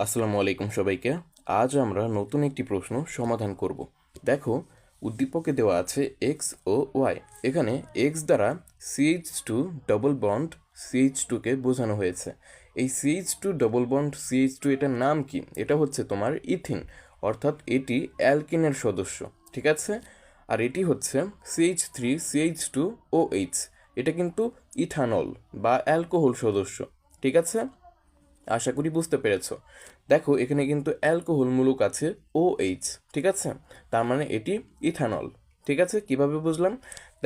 আসসালামু আলাইকুম সবাইকে। আজ আমরা নতুন একটি প্রশ্ন সমাধান করব। দেখো, উদ্দীপকে দেওয়া আছে এক্স ও ওয়াই। এখানে এক্স দ্বারা CH2 ডবল বন্ড CH2কে বোঝানো হয়েছে। এই CH2 ডবল বন্ড CH2 এটার নাম কি? এটা হচ্ছে তোমার ইথিন, অর্থাৎ এটি অ্যালকিনের সদস্য। ঠিক আছে। আর এটি হচ্ছে CH3CH2OH, এটা কিন্তু ইথানল বা অ্যালকোহল সদস্য। ঠিক আছে, আশা করি বুঝতে পেরেছো। দেখো, এখানে কিন্তু অ্যালকোহল মূলক আছে OH। ঠিক আছে, তার মানে এটি ইথানল। ঠিক আছে, কিভাবে বুঝলাম?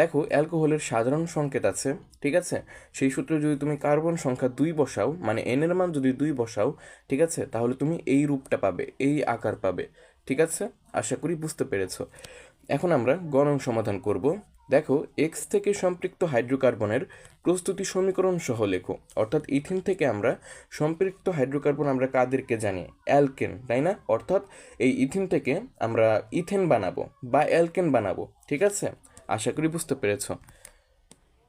দেখো, অ্যালকোহলের সাধারণ সংকেত আছে। ঠিক আছে, সেই সূত্রে যদি তুমি কার্বন সংখ্যা 2 বসাও, মানে এন এর মান যদি 2 বসাও, ঠিক আছে, তাহলে তুমি এই রূপটা পাবে, এই আকার পাবে। ঠিক আছে, আশা করি বুঝতে পেরেছো। এখন আমরা গণন সমাধান করব। দেখো, এক্স থেকে সম্পৃক্ত হাইড্রোকার্বনের প্রস্তুতি সমীকরণ সহ লেখো। অর্থাৎ ইথিন থেকে আমরা সম্পৃক্ত হাইড্রোকার্বন আমরা কাদেরকে জানি? অ্যালকেন, তাই না? অর্থাৎ এই ইথিন থেকে আমরা ইথেন বানাবো বা অ্যালকেন বানাবো। ঠিক আছে, আশা করি বুঝতে পেরেছ।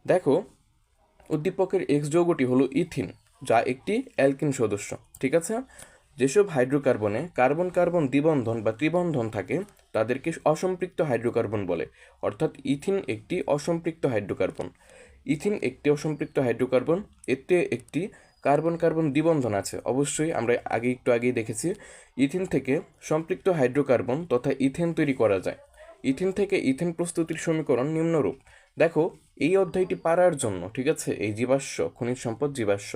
দেখো, উদ্দীপকের এক্স যৌগটি হলো ইথিন, যা একটি অ্যালকিন সদস্য। ঠিক আছে, যেসব হাইড্রোকার্বনে কার্বন কার্বন দ্বিবন্ধন বা ত্রিবন্ধন থাকে তাদেরকে অসম্পৃক্ত হাইড্রোকার্বন বলে। অর্থাৎ ইথিন একটি অসম্পৃক্ত হাইড্রোকার্বন। ইথিন একটি অসম্পৃক্ত হাইড্রোকার্বন। এতে একটি কার্বন কার্বন দ্বিবন্ধন আছে। অবশ্যই আমরা একটু আগেই দেখেছি, ইথিন থেকে সম্পৃক্ত হাইড্রোকার্বন তথা ইথেন তৈরি করা যায়। ইথিন থেকে ইথেন প্রস্তুতির সমীকরণ নিম্নরূপ। দেখো, এই অধ্যায়টি পারার জন্য, ঠিক আছে, এই জীবাশ্ম খনিজ সম্পদ জীবাশ্ম,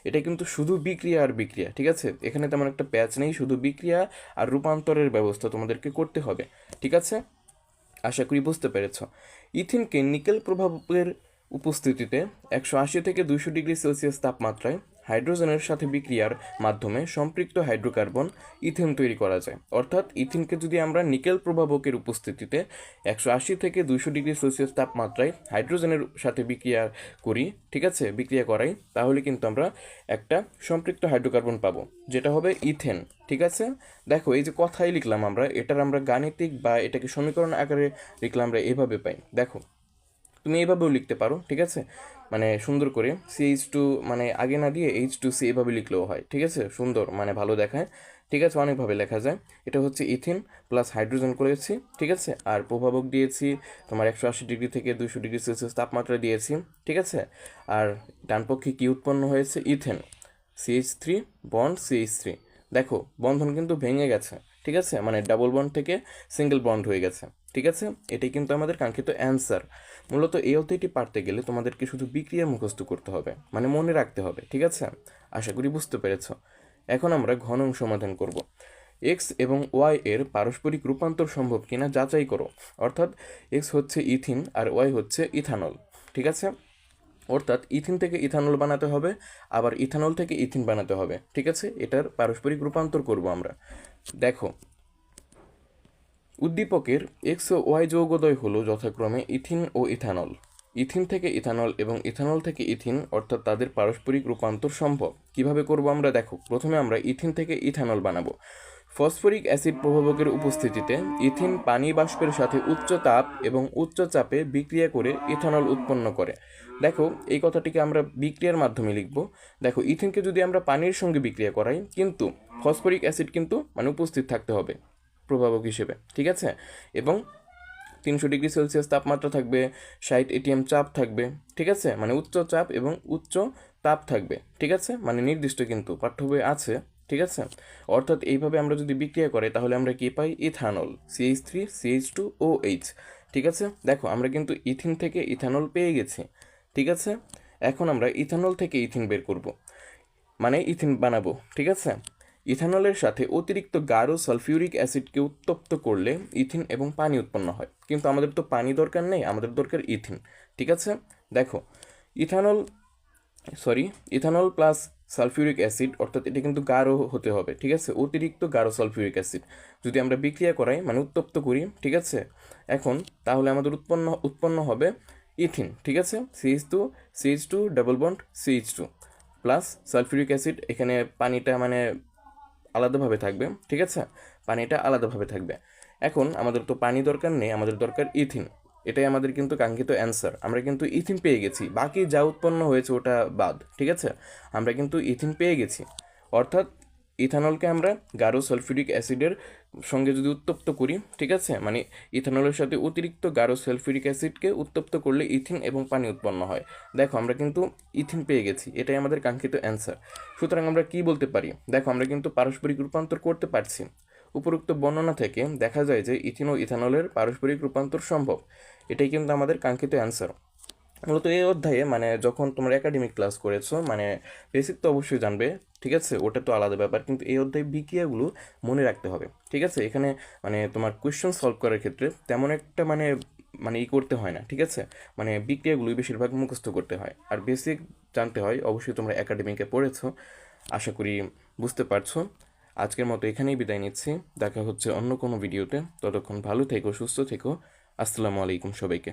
এটা কিন্তু শুধু বিক্রিয়া আর বিক্রিয়া। ঠিক আছে, এখানে তেমন একটা প্যাচ নেই, শুধু বিক্রিয়া আর রূপান্তরের ব্যবস্থা তোমাদেরকে করতে হবে। ঠিক আছে, আশা করি বুঝতে পেরেছ। ইথিনকে নিকেল প্রভাবের উপস্থিতিতে 180 থেকে 200 ডিগ্রি সেলসিয়াস তাপমাত্রায় হাইড্রোজেনের সাথে বিক্রিয়ার মাধ্যমে সম্পৃক্ত হাইড্রোকার্বন ইথেন তৈরি করা যায়। অর্থাৎ ইথিনকে যদি আমরা নিকেল প্রভাবকের উপস্থিতিতে 180 থেকে 200 ডিগ্রি সেলসিয়াস তাপমাত্রায় হাইড্রোজেনের সাথে বিক্রিয়া করি, ঠিক আছে, বিক্রিয়া করাই, তাহলে কিন্তু আমরা একটা সম্পৃক্ত হাইড্রোকার্বন পাবো, যেটা হবে ইথেন। ঠিক আছে, দেখো, এই যে কথাই লিখলাম আমরা, এটার আমরা গাণিতিক বা এটাকে সমীকরণ আকারে লিখলাম, আমরা এভাবে পাই। দেখো, তুমি এইভাবেও লিখতে পারো। ঠিক আছে, মানে সুন্দর করে CH2 মানে আগে না দিয়ে H2C এভাবে লিখলেও হয়। ঠিক আছে, সুন্দর, মানে ভালো দেখায়। ঠিক আছে, অনেকভাবে লেখা যায়। এটা হচ্ছে ইথিন প্লাস হাইড্রোজেন করেছি। ঠিক আছে, আর প্রভাবক দিয়েছি তোমার 180 ডিগ্রি থেকে 200 ডিগ্রি সেলসিয়াস তাপমাত্রা দিয়েছি। ঠিক আছে, আর ডানপক্ষে কি উৎপন্ন হয়েছে? Ethane, CH3 bond CH3। দেখো, বন্ধন কিন্তু ভেঙে গেছে। ঠিক আছে, মানে ডাবল বন্ড থেকে সিঙ্গেল বন্ড হয়ে গেছে। ঠিক আছে, এটাই কিন্তু আমাদের কাঙ্ক্ষিত অ্যান্সার। মূলত এই অধ্যায়টি পারতে গেলে তোমাদেরকে শুধু বিক্রিয়া মুখস্থ করতে হবে, মানে মনে রাখতে হবে। ঠিক আছে, আশা করি বুঝতে পেরেছ। এখন আমরা ঘনং সমাধান করব। এক্স এবং ওয়াই এর পারস্পরিক রূপান্তর সম্ভব কিনা যাচাই করো। অর্থাৎ এক্স হচ্ছে ইথিন আর ওয়াই হচ্ছে ইথানল। ঠিক আছে, অর্থাৎ ইথিন থেকে ইথানল বানাতে হবে, আবার ইথানল থেকে ইথিন বানাতে হবে। ঠিক আছে, এটার পারস্পরিক রূপান্তর করব আমরা। দেখো, উদ্দীপকের এক্স ও ওয়াই যৌগদ্বয় হলো যথাক্রমে ইথিন ও ইথানল। ইথিন থেকে ইথানল এবং ইথানল থেকে ইথিন, অর্থাৎ তাদের পারস্পরিক রূপান্তর সম্ভব। কিভাবে করব আমরা? দেখো, প্রথমে আমরা ইথিন থেকে ইথানল বানাবো। ফসফরিক অ্যাসিড প্রভাবকের উপস্থিতিতে ইথিন পানি বাষ্পের সাথে উচ্চ তাপ এবং উচ্চ চাপে বিক্রিয়া করে ইথানল উৎপন্ন করে। দেখো, এই কথাটিকে আমরা বিক্রিয়ার মাধ্যমে লিখব। দেখো, ইথিনকে যদি আমরা পানির সঙ্গে বিক্রিয়া করাই, কিন্তু ফসফরিক অ্যাসিড কিন্তু মানে উপস্থিত থাকতে হবে প্রভাবক হিসেবে। ঠিক আছে, এবং 300 ডিগ্রি সেলসিয়াস তাপমাত্রা থাকবে, 60 ATM চাপ থাকবে। ঠিক আছে, মানে উচ্চ চাপ এবং উচ্চ তাপ থাকবে। ঠিক আছে, মানে নির্দিষ্ট কিন্তু পাঠ্য বইয়ে আছে। ঠিক আছে, অর্থাৎ এইভাবে আমরা যদি বিক্রিয়া করি তাহলে আমরা কি পাই? Ethanol, CH3CH2OH। ঠিক আছে, দেখো, আমরা কিন্তু ইথিন থেকে ইথানল পেয়ে গেছি। ঠিক আছে, এখন আমরা ইথানল থেকে ইথিন বের করব, মানে ইথিন বানাবো। ঠিক আছে, ইথানলের সাথে অতিরিক্ত গাঢ় সালফিউরিক অ্যাসিডকে উত্তপ্ত করলে ইথিন এবং পানি উৎপন্ন হয়। কিন্তু আমাদের তো পানি দরকার নেই, আমাদের দরকার ইথিন। ঠিক আছে, দেখো, ethanol ethanol plus sulphuric acid, অর্থাৎ এটা কিন্তু গাঢ় হতে হবে। ঠিক আছে, অতিরিক্ত গাঢ় সালফিউরিক অ্যাসিড যদি আমরা বিক্রিয়া করাই, মানে উত্তপ্ত করি, ঠিক আছে, এখন তাহলে আমাদের উৎপন্ন হবে ইথিন। ঠিক আছে, CH2 double bond CH2 plus sulphuric acid, এখানে পানিটা মানে আলাদাভাবে থাকবে। ঠিক আছে, পানিটা আলাদাভাবে থাকবে। এখন আমাদের তো পানি দরকার নেই, আমাদের দরকার ইথিন। এটাই আমাদের কিন্তু কাঙ্ক্ষিত অ্যান্সার। আমরা কিন্তু ইথিন পেয়ে গেছি, বাকি যা উৎপন্ন হয়েছে ওটা বাদ। ঠিক আছে, আমরা কিন্তু ইথিন পেয়ে গেছি। অর্থাৎ ইথানলকে আমরা গাঢ় সালফিউরিক অ্যাসিডের সঙ্গে যদি উত্তপ্ত করি, ঠিক আছে, মানে ইথানলের সাথে অতিরিক্ত গাঢ় সালফিউরিক অ্যাসিডকে উত্তপ্ত করলে ইথিন এবং পানি উৎপন্ন হয়। দেখো আমরা কিন্তু ইথিন পেয়ে গেছি, এটাই আমাদের কাঙ্ক্ষিত অ্যান্সার। সুতরাং আমরা কি বলতে পারি, দেখো আমরা কিন্তু পারস্পরিক রূপান্তর করতে পারছি। উপরোক্ত বর্ণনা থেকে দেখা যায় যে ইথিন ও ইথানলের পারস্পরিক রূপান্তর সম্ভব। এটাই কিন্তু আমাদের কাঙ্ক্ষিত অ্যান্সার। মূলত এই অধ্যায়ে মানে যখন তোমরা একাডেমিক ক্লাস করেছো মানে বেসিক তো অবশ্যই জানবে, ঠিক আছে, ওটা তো আলাদা ব্যাপার, কিন্তু এই অধ্যায়ে বিক্রিয়াগুলো মনে রাখতে হবে, ঠিক আছে। এখানে মানে তোমার কোয়েশ্চেন সলভ করার ক্ষেত্রে তেমন একটা মানে মানে ই করতে হয় না, ঠিক আছে। মানে বিক্রিয়াগুলোই বেশিরভাগ মুখস্থ করতে হয়, আর বেসিক জানতে হয়। অবশ্যই তোমরা একাডেমিকে পড়েছো, আশা করি বুঝতে পারছো। আজকের মতো এখানেই বিদায় নিচ্ছি, দেখা হচ্ছে অন্য কোনো ভিডিওতে। ততক্ষণ ভালো থেকো, সুস্থ থেকো। আসসালামু আলাইকুম সবাইকে।